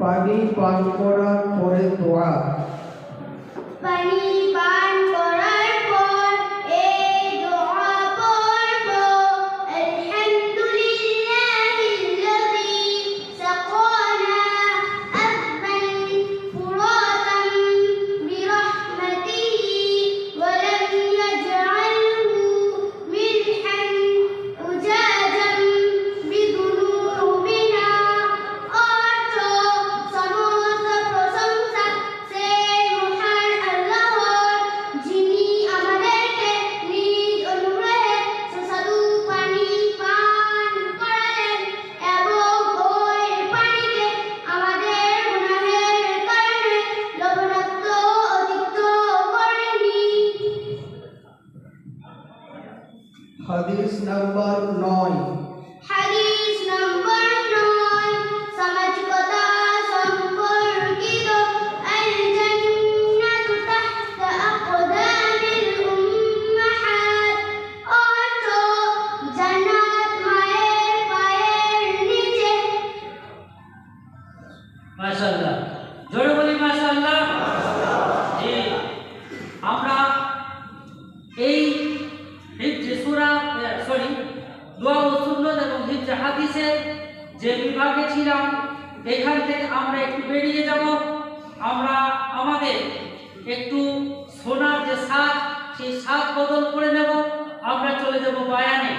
পানি পান করার পরে দোয়া। পানি পান করার পর এই দোয়া পড়ব। আলহামদুলিল্লাহিল্লাযী সাকানা আযবান ফুরাতান বিরহমাতিহি ওয়া লাম ইয়াজআলহু মিলহান উজাজান বিদুনুবিনা। অর্থ সমস্ত প্রশংসা সেই মহান আল্লাহর, যিনি আমাদেরকে নিজ অনুগ্রহে সুস্বাদু পানি পান করালেন এবং ওই পানিকে আমাদের গুনাহের কারণে লবণাক্ত অতিক্ত করেননি। হাদিস নাম্বার 9। হাদিস নম্বর 9, সামাজিকতা সম্পর্কিত। আল জান্নাতু তাহতা আকদামিল উম্মাহাত। অর্থ জান্নাত মায়ের পায়ের নিচে। মাশাআল্লাহ, জোরে বলি মাশাআল্লাহ। জি, আমরা এই হিফজে সূরা দোয়া ও সুন্নাত এবং হিফজে হাদিসের যে বিভাগে ছিলাম, এখান থেকে আমরা একটু বেরিয়ে যাব। আমরা আমাদের একটু শোনার যে স্বাদ, সেই স্বাদ বদল করে নেব। আমরা চলে যাব বয়ানে।